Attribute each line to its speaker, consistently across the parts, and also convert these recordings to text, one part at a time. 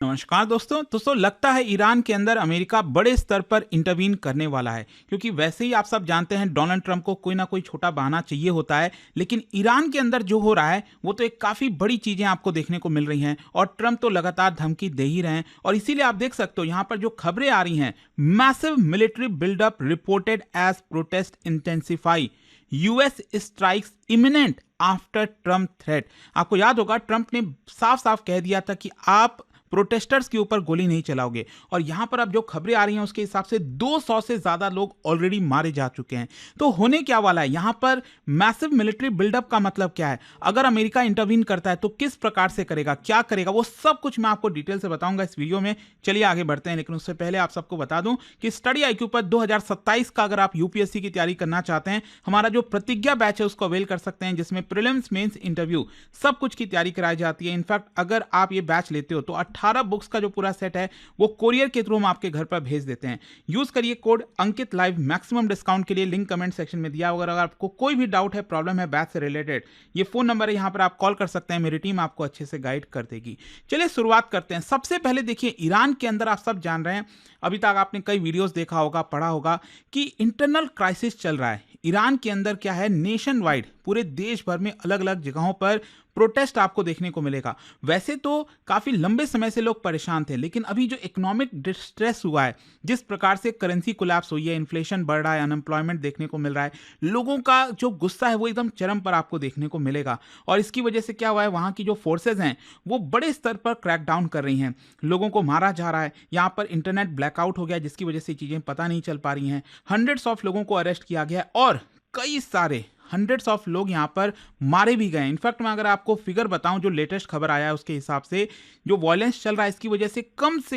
Speaker 1: नमस्कार दोस्तों लगता है ईरान के अंदर अमेरिका बड़े स्तर पर इंटरवीन करने वाला है, क्योंकि वैसे ही आप सब जानते हैं डोनाल्ड ट्रंप को कोई ना कोई छोटा बहाना चाहिए होता है। लेकिन ईरान के अंदर जो हो रहा है वो तो एक काफ़ी बड़ी चीज़ें आपको देखने को मिल रही हैं, और ट्रंप तो लगातार धमकी दे ही रहे हैं। और इसीलिए आप देख सकते हो यहाँ पर जो खबरें आ रही हैं, massive military buildup reported as protest intensify, US strikes imminent after Trump threat. आपको याद होगा ट्रंप ने साफ साफ कह दिया था कि आप प्रोटेस्टर्स के ऊपर गोली नहीं चलाओगे, और यहां पर अब जो खबरें आ रही हैं उसके हिसाब से 200 से ज्यादा लोग ऑलरेडी मारे जा चुके हैं। तो होने क्या वाला है यहां पर, मैसिव मिलिट्री बिल्डअप का मतलब क्या है, अगर अमेरिका इंटरवीन करता है तो किस प्रकार से करेगा, क्या करेगा, वो सब कुछ मैं आपको डिटेल से बताऊंगा इस वीडियो में। चलिए आगे बढ़ते हैं, लेकिन उससे पहले आप सबको बता दूं कि स्टडी आईक्यू पर 2027 का अगर आप यूपीएससी की तैयारी करना चाहते हैं, हमारा जो प्रतिज्ञा बैच है उसको अवेल कर सकते हैं, जिसमें प्रीलिम्स, मेंस, इंटरव्यू सब कुछ की तैयारी कराई जाती है। इनफैक्ट अगर आप ये बैच लेते हो तो 18 बुक्स का जो पूरा सेट है वो कोरियर के थ्रू हम आपके घर पर भेज देते हैं। यूज करिए कोड अंकित लाइव मैक्सिमम डिस्काउंट के लिए, लिंक कमेंट सेक्शन में दिया होगा। अगर आपको कोई भी डाउट है, प्रॉब्लम है बैच से रिलेटेड, ये फोन नंबर है, यहां पर आप कॉल कर सकते हैं, मेरी टीम आपको अच्छे से गाइड कर देगी। चलिए शुरुआत करते हैं। सबसे पहले देखिए, ईरान के अंदर आप सब जान रहे हैं, अभी तक आपने कई वीडियोस देखा होगा, पढ़ा होगा कि इंटरनल क्राइसिस चल रहा है ईरान के अंदर। क्या है, नेशन वाइड पूरे देश भर में अलग अलग जगहों पर प्रोटेस्ट आपको देखने को मिलेगा। वैसे तो काफी लंबे समय से लोग परेशान थे, लेकिन अभी जो इकोनॉमिक डिस्ट्रेस हुआ है, जिस प्रकार से करेंसी कोलैप्स हुई है, इन्फ्लेशन बढ़ रहा है, अनएम्प्लॉयमेंट देखने को मिल रहा है, लोगों का जो गुस्सा है वो एकदम चरम पर आपको देखने को मिलेगा। और इसकी वजह से क्या हुआ है, वहां की जो फोर्सेज हैं वो बड़े स्तर पर क्रैकडाउन कर रही हैं, लोगों को मारा जा रहा है। यहाँ पर इंटरनेट ब्लैकआउट हो गया, जिसकी वजह से चीजें पता नहीं चल पा रही हैं। हंड्रेड्स ऑफ लोगों को अरेस्ट किया गया है, और कई सारे हंड्रेड्स ऑफ लोग यहां पर मारे भी गए। इनफैक्ट मैं अगर आपको फिगर बताऊं, जो लेटेस्ट खबर आया है उसके हिसाब से जो वायलेंस चल रहा है, इसकी वजह से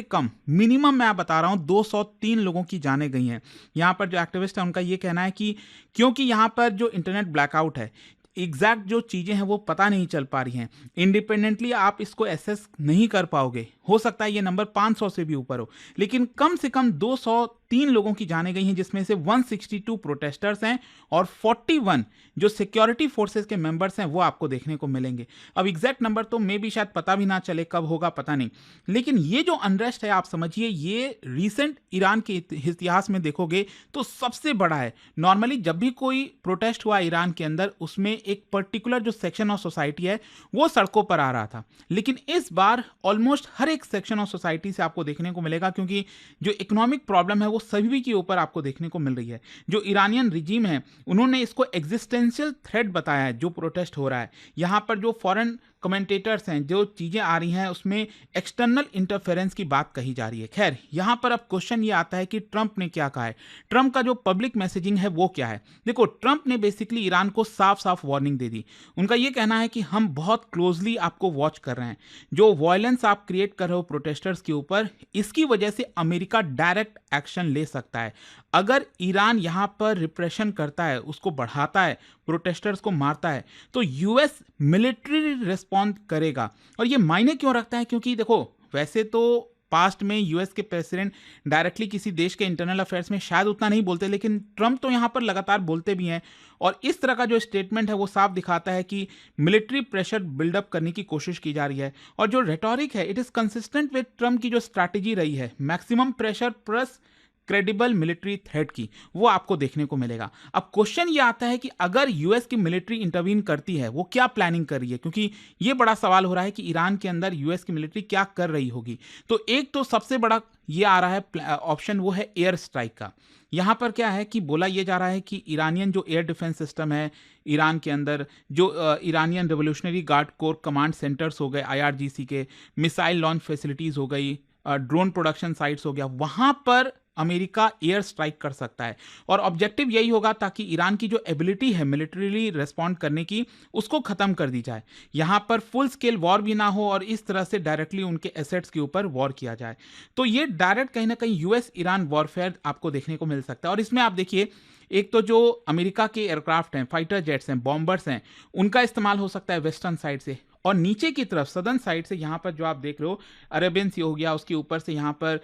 Speaker 1: कम मिनिमम मैं बता रहा हूं 203 लोगों की जानें गई हैं। यहां पर जो एक्टिविस्ट है उनका यह कहना है कि क्योंकि यहां पर जो इंटरनेट ब्लैकआउट है, एग्जैक्ट जो चीजें हैं वो पता नहीं चल पा रही हैं, इंडिपेंडेंटली आप इसको एसेस नहीं कर पाओगे। हो सकता है ये नंबर 500 से भी ऊपर हो, लेकिन कम से कम 203 लोगों की जाने गई हैं, जिसमें से 162 प्रोटेस्टर्स हैं और 41 जो सिक्योरिटी फोर्सेस के मेंबर्स हैं वो आपको देखने को मिलेंगे। अब एग्जैक्ट नंबर तो मे भी शायद पता भी ना चले, कब होगा पता नहीं, लेकिन ये जो अनरेस्ट है आप समझिए ये रीसेंट ईरान के इतिहास में देखोगे तो सबसे बड़ा है। नॉर्मली जब भी कोई प्रोटेस्ट हुआ ईरान के अंदर, उसमें एक पर्टिकुलर जो सेक्शन ऑफ सोसाइटी है वो सड़कों पर आ रहा था, लेकिन इस बार ऑलमोस्ट हर एक सेक्शन ऑफ सोसाइटी से आपको देखने को मिलेगा, क्योंकि जो इकोनॉमिक प्रॉब्लम है वो सभी के ऊपर आपको देखने को मिल रही है। जो ईरानियन रिजीम है उन्होंने इसको एग्जिस्टेंशियल थ्रेट बताया है जो प्रोटेस्ट हो रहा है। यहां पर जो फॉरेन कमेंटेटर्स हैं, जो चीजें आ रही हैं उसमें एक्सटर्नल इंटरफेरेंस की बात कही जा रही है। खैर यहां पर अब क्वेश्चन ये आता है कि ट्रंप ने क्या कहा है, ट्रंप का जो पब्लिक मैसेजिंग है वो क्या है। देखो, ट्रंप ने बेसिकली ईरान को साफ साफ वार्निंग दे दी। उनका यह कहना है कि हम बहुत क्लोजली आपको वॉच कर रहे हैं, जो वायलेंस आप क्रिएट कर रहे हो प्रोटेस्टर्स के ऊपर, इसकी वजह से अमेरिका डायरेक्ट एक्शन ले सकता है। अगर ईरान यहां पर रिप्रेशन करता है, उसको बढ़ाता है, प्रोटेस्टर्स को मारता है, तो यूएस मिलिट्री रिस्पॉन्ड करेगा। और ये मायने क्यों रखता है, क्योंकि देखो वैसे तो पास्ट में यूएस के प्रेसिडेंट डायरेक्टली किसी देश के इंटरनल अफेयर्स में शायद उतना नहीं बोलते, लेकिन ट्रंप तो यहां पर लगातार बोलते भी हैं। और इस तरह का जो स्टेटमेंट है वो साफ दिखाता है कि मिलिट्री प्रेशर बिल्डअप करने की कोशिश की जा रही है। और जो रेटोरिक है, it is consistent with Trump की जो स्ट्रैटेजी रही है, maximum pressure plus credible military threat की, वो आपको देखने को मिलेगा। अब क्वेश्चन ये आता है कि अगर यूएस की मिलिट्री इंटरवीन करती है, वो क्या प्लानिंग कर रही है, क्योंकि ये बड़ा सवाल हो रहा है कि ईरान के अंदर यूएस की मिलिट्री क्या कर रही होगी। तो एक तो सबसे बड़ा ये आ रहा है ऑप्शन, वो है एयर स्ट्राइक का। यहां पर क्या है कि बोला यह जा रहा है कि ईरानियन जो एयर डिफेंस सिस्टम है ईरान के अंदर, जो Iranian revolutionary guard core command centres हो गए आईआरजीसी के, मिसाइल लॉन्च फैसिलिटीज हो गई, ड्रोन प्रोडक्शन साइट्स हो गया, वहां पर अमेरिका एयर स्ट्राइक कर सकता है। और ऑब्जेक्टिव यही होगा ताकि ईरान की जो एबिलिटी है मिलिट्रीली रिस्पॉन्ड करने की, उसको खत्म कर दी जाए, यहां पर फुल स्केल वॉर भी ना हो और इस तरह से डायरेक्टली उनके एसेट्स के ऊपर वॉर किया जाए। तो ये डायरेक्ट कहीं ना कहीं यूएस ईरान वॉरफेयर आपको देखने को मिल सकता है। और इसमें आप देखिए, एक तो जो अमेरिका के एयरक्राफ्ट हैं, फाइटर जेट्स हैं, बॉम्बर्स हैं, उनका इस्तेमाल हो सकता है वेस्टर्न साइड से। और नीचे की तरफ सदर्न साइड से यहाँ पर जो आप देख रहे हो अरेबियन सी हो गया, उसके ऊपर से यहाँ पर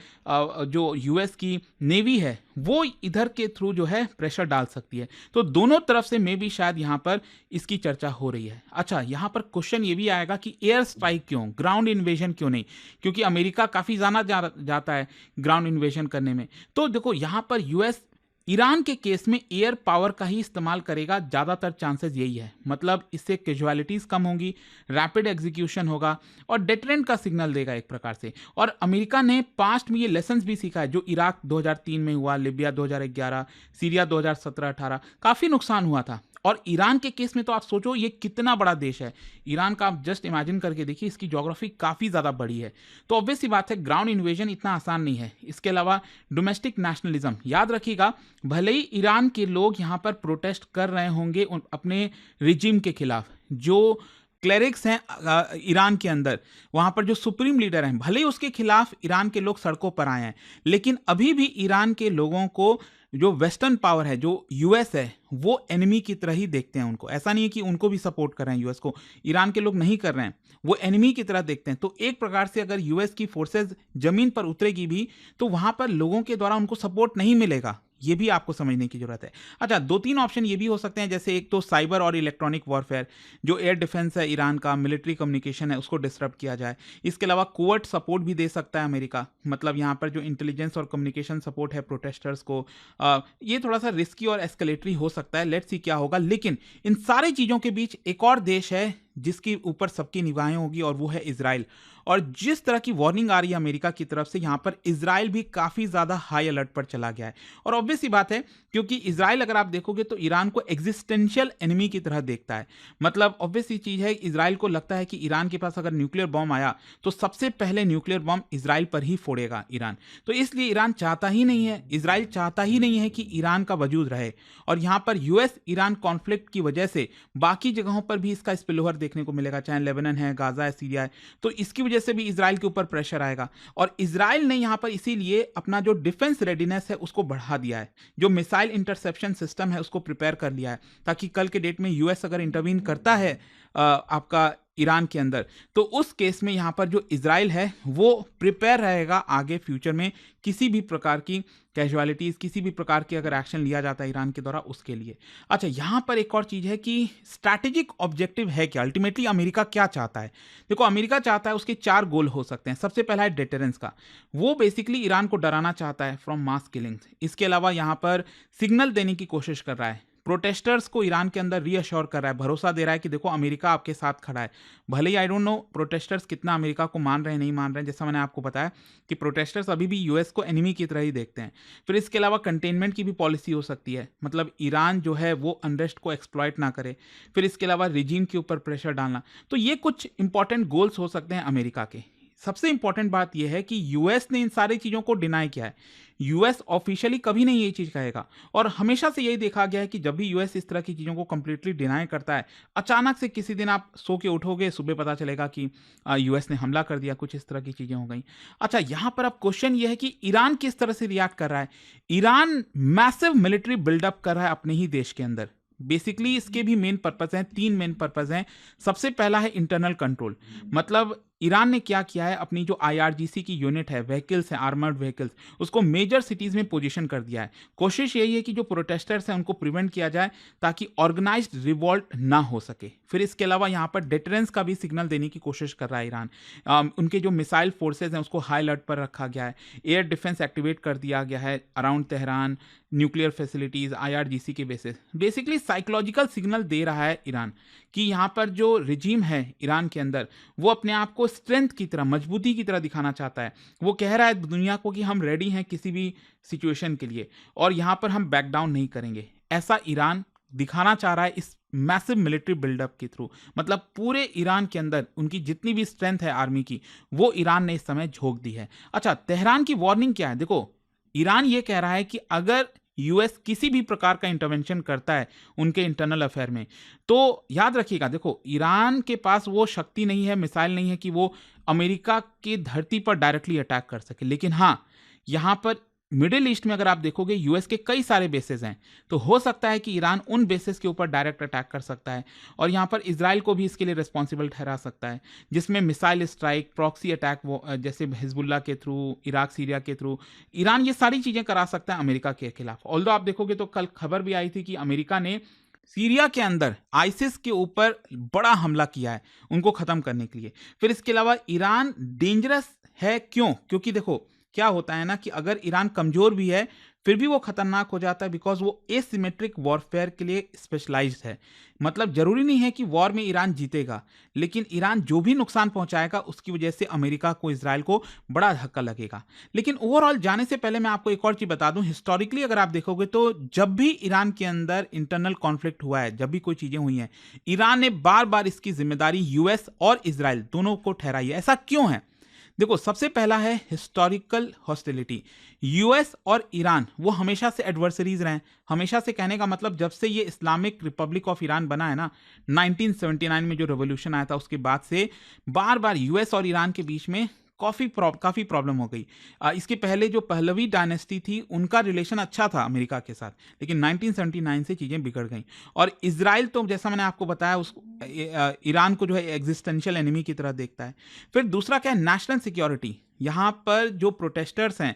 Speaker 1: जो यूएस की नेवी है वो इधर के थ्रू जो है प्रेशर डाल सकती है। तो दोनों तरफ से मे भी शायद यहाँ पर इसकी चर्चा हो रही है। अच्छा, यहाँ पर क्वेश्चन ये भी आएगा कि एयर स्ट्राइक क्यों, ग्राउंड इन्वेजन क्यों नहीं, क्योंकि अमेरिका काफ़ी जाता है ग्राउंड इन्वेजन करने में। तो देखो यहाँ पर यूएस ईरान के केस में एयर पावर का ही इस्तेमाल करेगा, ज़्यादातर चांसेस यही है। मतलब इससे कैजुअलिटीज़ कम होंगी, रैपिड एग्जीक्यूशन होगा और डेटरेंट का सिग्नल देगा एक प्रकार से। और अमेरिका ने पास्ट में ये लेसन्स भी सीखा है, जो इराक 2003 में हुआ, लिबिया 2011, सीरिया 2017-18, काफ़ी नुकसान हुआ था। और ईरान के केस में तो आप सोचो ये कितना बड़ा देश है, ईरान का आप जस्ट इमेजिन करके देखिए, इसकी ज्योग्राफी काफ़ी ज़्यादा बड़ी है। तो ऑब्वियस सी बात है ग्राउंड इन्वेजन इतना आसान नहीं है। इसके अलावा डोमेस्टिक नेशनलिज्म, याद रखिएगा, भले ही ईरान के लोग यहाँ पर प्रोटेस्ट कर रहे होंगे अपने रिजिम के खिलाफ, जो क्लेरिक्स हैं ईरान के अंदर, वहाँ पर जो सुप्रीम लीडर हैं, भले ही उसके खिलाफ ईरान के लोग सड़कों पर आए हैं, लेकिन अभी भी ईरान के लोगों को जो वेस्टर्न पावर है, जो यूएस है, वो एनिमी की तरह ही देखते हैं उनको। ऐसा नहीं है कि उनको भी सपोर्ट कर रहे हैं यूएस को, ईरान के लोग नहीं कर रहे हैं, वो एनिमी की तरह देखते हैं। तो एक प्रकार से अगर यूएस की फोर्सेज जमीन पर उतरेगी भी तो वहाँ पर लोगों के द्वारा उनको सपोर्ट नहीं मिलेगा, ये भी आपको समझने की जरूरत है। अच्छा, 2-3 ऑप्शन ये भी हो सकते हैं, जैसे एक तो साइबर और इलेक्ट्रॉनिक वॉरफेयर, जो एयर डिफेंस है ईरान का, मिलिट्री कम्युनिकेशन है, उसको डिस्टर्ब किया जाए। इसके अलावा कोवर्ट सपोर्ट भी दे सकता है अमेरिका, मतलब यहाँ पर जो इंटेलिजेंस और कम्युनिकेशन सपोर्ट है प्रोटेस्टर्स को, ये थोड़ा सा रिस्की और एस्केलेटरी हो सकता है। लेट्स सी क्या होगा। लेकिन इन सारी चीज़ों के बीच एक और देश है जिसके ऊपर सबकी निगाहें होगी, और वो है इजराइल। और जिस तरह की वार्निंग आ रही है अमेरिका की तरफ से, यहाँ पर इजराइल भी काफ़ी ज़्यादा हाई अलर्ट पर चला गया है। और ऑब्वियस सी बात है, क्योंकि इजराइल अगर आप देखोगे तो ईरान को एग्जिस्टेंशियल एनिमी की तरह देखता है। मतलब ऑब्वियस सी चीज़ है, इजराइल को लगता है कि ईरान के पास अगर न्यूक्लियर बॉम्ब आया तो सबसे पहले न्यूक्लियर बॉम्ब इजराइल पर ही फोड़ेगा ईरान। तो इसलिए ईरान चाहता ही नहीं है, इजराइल चाहता ही नहीं है कि ईरान का वजूद रहे। और यहाँ पर यूएस ईरान कॉन्फ्लिक्ट की वजह से बाकी जगहों पर भी इसका स्पिलओवर देखने को मिलेगा, चाहे लेबनान है, गाजा है, सीरिया है। तो इसकी वजह से भी इजराइल के ऊपर प्रेशर आएगा। और इजराइल ने यहाँ पर इसीलिए अपना जो डिफेंस रेडीनेस है उसको बढ़ा दिया है, जो मिसाइल इंटरसेप्शन सिस्टम है उसको प्रिपेयर कर लिया है, ताकि कल के डेट में यूएस अगर इंटरवीन करता है आपका ईरान के अंदर, तो उस केस में यहाँ पर जो इजराइल है वो प्रिपेयर रहेगा आगे फ्यूचर में किसी भी प्रकार की कैजुअलिटीज, किसी भी प्रकार की अगर एक्शन लिया जाता है ईरान के द्वारा उसके लिए। अच्छा, यहाँ पर एक और चीज़ है कि स्ट्रैटेजिक ऑब्जेक्टिव है क्या, अल्टीमेटली अमेरिका क्या चाहता है। देखो, अमेरिका चाहता है, उसके 4 गोल हो सकते हैं। सबसे पहला है डेटरेंस का, वो बेसिकली ईरान को डराना चाहता है फ्रॉम मास किलिंग्स। इसके अलावा यहाँ पर सिग्नल देने की कोशिश कर रहा है, प्रोटेस्टर्स को ईरान के अंदर रीअश्योर कर रहा है, भरोसा दे रहा है कि देखो अमेरिका आपके साथ खड़ा है। भले ही आई डोंट नो प्रोटेस्टर्स कितना अमेरिका को मान रहे हैं, नहीं मान रहे हैं, जैसा मैंने आपको बताया कि प्रोटेस्टर्स अभी भी यूएस को एनिमी की तरह ही देखते हैं। फिर इसके अलावा कंटेनमेंट की भी पॉलिसी हो सकती है, मतलब ईरान जो है वो अनरेस्ट को एक्सप्लॉइट ना करे। फिर इसके अलावा रिजीम के ऊपर प्रेशर डालना। तो ये कुछ इंपॉर्टेंट गोल्स हो सकते हैं अमेरिका के। सबसे इंपॉर्टेंट बात यह है कि यूएस ने इन सारी चीज़ों को डिनाई किया है। यूएस ऑफिशियली कभी नहीं ये चीज़ कहेगा, और हमेशा से यही देखा गया है कि जब भी यूएस इस तरह की चीज़ों को कंप्लीटली डिनाई करता है, अचानक से किसी दिन आप सो के उठोगे, सुबह पता चलेगा कि यूएस ने हमला कर दिया, कुछ इस तरह की चीज़ें हो गई। अच्छा, यहाँ पर अब क्वेश्चन ये है कि ईरान किस तरह से रिएक्ट कर रहा है। ईरान मैसिव मिलिट्री बिल्डअप कर रहा है अपने ही देश के अंदर। बेसिकली इसके भी मेन पर्पस हैं, 3 मेन पर्पस हैं। सबसे पहला है इंटरनल कंट्रोल, मतलब ईरान ने क्या किया है, अपनी जो आईआरजीसी की यूनिट है, व्हीकल्स है, आर्मर्ड व्हीकल्स, उसको मेजर सिटीज में पोजीशन कर दिया है। कोशिश यही है कि जो प्रोटेस्टर्स हैं उनको प्रिवेंट किया जाए ताकि ऑर्गेनाइज्ड रिवॉल्ट ना हो सके। फिर इसके अलावा यहाँ पर डिटरेंस का भी सिग्नल देने की कोशिश कर रहा है ईरान। उनके जो मिसाइल फोर्सेज हैं उसको हाई अलर्ट पर रखा गया है, एयर डिफेंस एक्टिवेट कर दिया गया है around Tehran, nuclear facilities, IRGC के बेसिस। बेसिकली साइकोलॉजिकल सिग्नल दे रहा है ईरान कि यहाँ पर जो रिजीम है ईरान के अंदर, वो अपने आप को स्ट्रेंथ की तरह, मजबूती की तरह दिखाना चाहता है। वो कह रहा है दुनिया को कि हम रेडी हैं किसी भी सिचुएशन के लिए, और यहाँ पर हम बैक डाउन नहीं करेंगे। ऐसा ईरान दिखाना चाह रहा है इस मैसिव मिलिट्री बिल्डअप के थ्रू। मतलब पूरे ईरान के अंदर उनकी जितनी भी स्ट्रेंथ है आर्मी की, वो ईरान ने इस समय झोंक दी है। अच्छा, तेहरान की वार्निंग क्या है? देखो, ईरान ये कह रहा है कि अगर यूएस किसी भी प्रकार का इंटरवेंशन करता है उनके इंटरनल अफेयर में, तो याद रखिएगा, देखो ईरान के पास वो शक्ति नहीं है, मिसाइल नहीं है कि वो अमेरिका की धरती पर डायरेक्टली अटैक कर सके। लेकिन हाँ, यहाँ पर मिडिल ईस्ट में अगर आप देखोगे यूएस के कई सारे बेसेस हैं, तो हो सकता है कि ईरान उन बेसेस के ऊपर डायरेक्ट अटैक कर सकता है और यहाँ पर इजराइल को भी इसके लिए रिस्पॉन्सिबल ठहरा सकता है, जिसमें मिसाइल स्ट्राइक, प्रॉक्सी अटैक जैसे हिजबुल्ला के थ्रू, इराक सीरिया के थ्रू ईरान ये सारी चीज़ें करा सकता है अमेरिका के खिलाफ। ऑल्दो आप देखोगे तो कल खबर भी आई थी कि अमेरिका ने सीरिया के अंदर आईसिस के ऊपर बड़ा हमला किया है उनको ख़त्म करने के लिए। फिर इसके अलावा ईरान डेंजरस है क्यों? क्योंकि देखो क्या होता है ना कि अगर ईरान कमज़ोर भी है फिर भी वो खतरनाक हो जाता है, बिकॉज वो एसिमेट्रिक वॉरफेयर के लिए स्पेशलाइज्ड है। मतलब जरूरी नहीं है कि वॉर में ईरान जीतेगा, लेकिन ईरान जो भी नुकसान पहुंचाएगा उसकी वजह से अमेरिका को, इजराइल को बड़ा धक्का लगेगा। लेकिन ओवरऑल जाने से पहले मैं आपको एक और चीज बता दूं, हिस्टोरिकली अगर आप देखोगे तो जब भी ईरान के अंदर इंटरनल कॉन्फ्लिक्ट हुआ है, जब भी कोई चीजें हुई हैं, ईरान ने बार बार इसकी जिम्मेदारी यूएस और इजराइल दोनों को ठहराई है। ऐसा क्यों है? देखो, सबसे पहला है हिस्टोरिकल हॉस्टिलिटी। यूएस और ईरान वो हमेशा से एडवर्सरीज रहे हैं। हमेशा से कहने का मतलब जब से ये इस्लामिक रिपब्लिक ऑफ ईरान बना है ना, 1979 में जो रेवोल्यूशन आया था उसके बाद से बार बार यूएस और ईरान के बीच में काफ़ी प्रॉब्लम हो गई। इसके पहले जो पहलवी डायनेस्टी थी उनका रिलेशन अच्छा था अमेरिका के साथ, लेकिन 1979 से चीज़ें बिगड़ गई। और इजराइल तो जैसा मैंने आपको बताया उसको ईरान को जो है एग्जिस्टेंशियल एनिमी की तरह देखता है। फिर दूसरा क्या है? National security. यहाँ पर जो प्रोटेस्टर्स हैं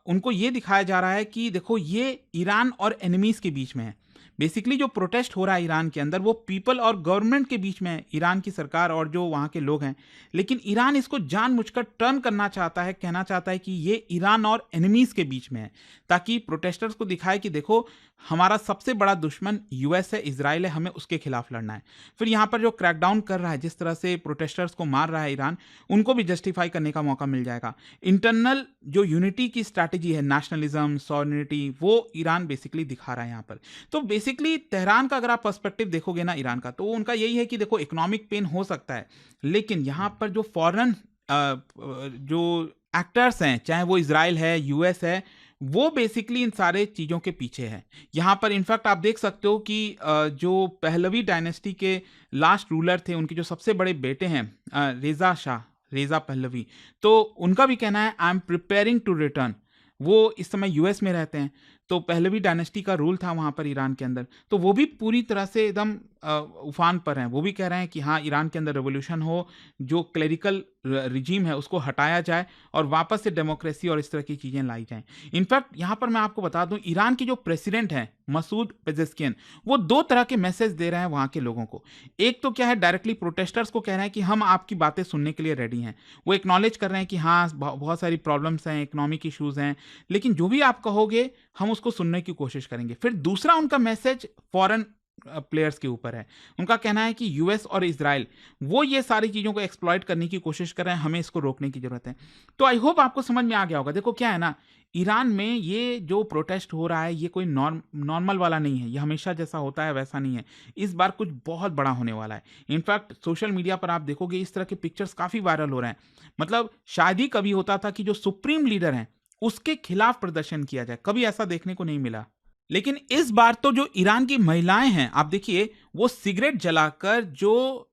Speaker 1: उनको ये दिखाया जा रहा है कि देखो ये ईरान और एनिमीज़ के बीच में है। बेसिकली जो प्रोटेस्ट हो रहा है ईरान के अंदर वो पीपल और गवर्नमेंट के बीच में है, ईरान की सरकार और जो वहाँ के लोग हैं। लेकिन ईरान इसको जानबूझकर टर्न करना चाहता है, कहना चाहता है कि ये ईरान और एनिमीज़ के बीच में है, ताकि प्रोटेस्टर्स को दिखाए कि देखो हमारा सबसे बड़ा दुश्मन यूएस है, इजराइल है, हमें उसके खिलाफ लड़ना है। फिर यहाँ पर जो क्रैकडाउन कर रहा है, जिस तरह से प्रोटेस्टर्स को मार रहा है ईरान, उनको भी जस्टिफाई करने का मौका मिल जाएगा। इंटरनल जो यूनिटी की स्ट्रैटेजी है, नेशनलिज्म, सॉवरेनिटी, वो ईरान बेसिकली दिखा रहा है यहाँ पर। तो बेसिकली तेहरान का अगर आप पर्सपेक्टिव देखोगे ना ईरान का, तो उनका यही है कि देखो इकोनॉमिक पेन हो सकता है, लेकिन यहाँ पर जो फॉरेन जो एक्टर्स हैं, चाहे वो इजराइल है, यूएस है, वो बेसिकली इन सारे चीज़ों के पीछे है। यहाँ पर इनफैक्ट आप देख सकते हो कि जो पहलवी डायनेस्टी के लास्ट रूलर थे, उनके जो सबसे बड़े बेटे हैं रेजा पहलवी, तो उनका भी कहना है I am preparing to return. वो इस समय यूएस में रहते हैं, तो पहलवी डायनेस्टी का रूल था वहाँ पर ईरान के अंदर, तो वो भी पूरी तरह से एकदम उफान पर हैं। वो भी कह रहे हैं कि हाँ, ईरान के अंदर रेवोल्यूशन हो, जो क्लेरिकल रिजीम है उसको हटाया जाए और वापस से डेमोक्रेसी और इस तरह की चीज़ें लाई जाएं। इनफैक्ट यहाँ पर मैं आपको बता दूं, ईरान के जो प्रेसिडेंट हैं मसूद पेजेस्कियन, वो दो तरह के मैसेज दे रहे हैं वहाँ के लोगों को। एक तो क्या है, डायरेक्टली प्रोटेस्टर्स को कह रहे हैं कि हम आपकी बातें सुनने के लिए रेडी हैं। वो एक्नॉलेज कर रहे हैं कि हाँ, बहुत सारी प्रॉब्लम्स हैं, इकोनॉमिक इशूज़ हैं, लेकिन जो भी आप कहोगे हम उसको सुनने की कोशिश करेंगे। फिर दूसरा उनका मैसेज फॉरेन प्लेयर्स के ऊपर है। उनका कहना है कि यूएस और इजराइल वो ये सारी चीज़ों को एक्सप्लॉइट करने की कोशिश कर रहे हैं, हमें इसको रोकने की जरूरत है। तो आई होप आपको समझ में आ गया होगा। देखो क्या है ना, ईरान में ये जो प्रोटेस्ट हो रहा है ये कोई नॉर्मल वाला नहीं है, ये हमेशा जैसा होता है वैसा नहीं है। इस बार कुछ बहुत बड़ा होने वाला है। इनफैक्ट सोशल मीडिया पर आप देखोगे इस तरह के पिक्चर्स काफ़ी वायरल हो रहे हैं। मतलब शायद ही कभी होता था कि जो सुप्रीम लीडर हैं उसके खिलाफ प्रदर्शन किया जाए, कभी ऐसा देखने को नहीं मिला। लेकिन इस बार तो जो ईरान की महिलाएं हैं, आप देखिए वो सिगरेट जलाकर जो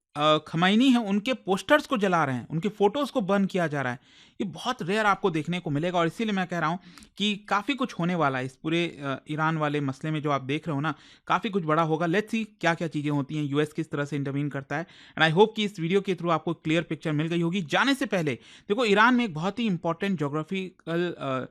Speaker 1: खमैनी है उनके पोस्टर्स को जला रहे हैं, उनके फोटोज को बर्न किया जा रहा है। ये बहुत रेयर आपको देखने को मिलेगा और इसीलिए मैं कह रहा हूँ कि काफ़ी कुछ होने वाला है इस पूरे ईरान वाले मसले में। जो आप देख रहे हो ना, काफ़ी कुछ बड़ा होगा। लेट्स सी क्या क्या चीज़ें होती हैं, यूएस किस तरह से इंटरवीन करता है। एंड आई होप कि इस वीडियो के थ्रू आपको क्लियर पिक्चर मिल गई होगी। जाने से पहले देखो, ईरान में एक बहुत ही इंपॉर्टेंट जोग्राफिकल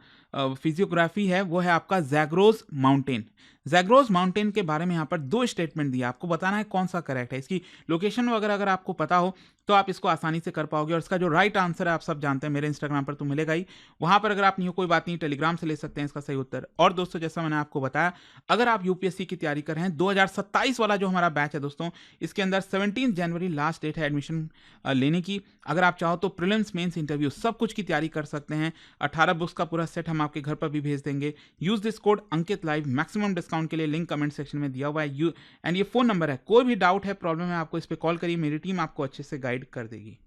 Speaker 1: फिजियोग्राफी है, वो है आपका जैग्रोस माउंटेन। जैग्रोस माउंटेन के बारे में यहाँ पर दो स्टेटमेंट दिया, आपको बताना है कौन सा करेक्ट है। इसकी लोकेशन वगैरह अगर आपको पता हो तो आप इसको आसानी से कर पाओगे। और इसका जो राइट आंसर है आप सब जानते हैं, मेरे इंस्टाग्राम पर तो मिलेगा ही, वहाँ पर अगर आप नहीं हो कोई बात नहीं, टेलीग्राम से ले सकते हैं इसका सही उत्तर। और दोस्तों, जैसा मैंने आपको बताया, अगर आप यूपीएससी की तैयारी कर रहे हैं, 2027 वाला जो हमारा बैच है दोस्तों, इसके अंदर 17 जनवरी लास्ट डेट है एडमिशन लेने की। अगर आप चाहो तो प्रीलिम्स, मेंस, इंटरव्यू सब कुछ की तैयारी कर सकते हैं। 18 बुक्स का पूरा सेट हम आपके घर पर भी भेज देंगे। Use this code Ankit live, maximum discount के लिए लिंक कमेंट सेक्शन में दिया हुआ है। एंड ये फोन नंबर है, कोई भी डाउट है, प्रॉब्लम है, आपको इस पर कॉल करिए, मेरी टीम आपको अच्छे से गाइड कर देगी।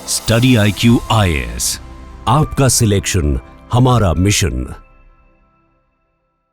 Speaker 2: स्टडी IQ IAS, आपका सिलेक्शन हमारा मिशन।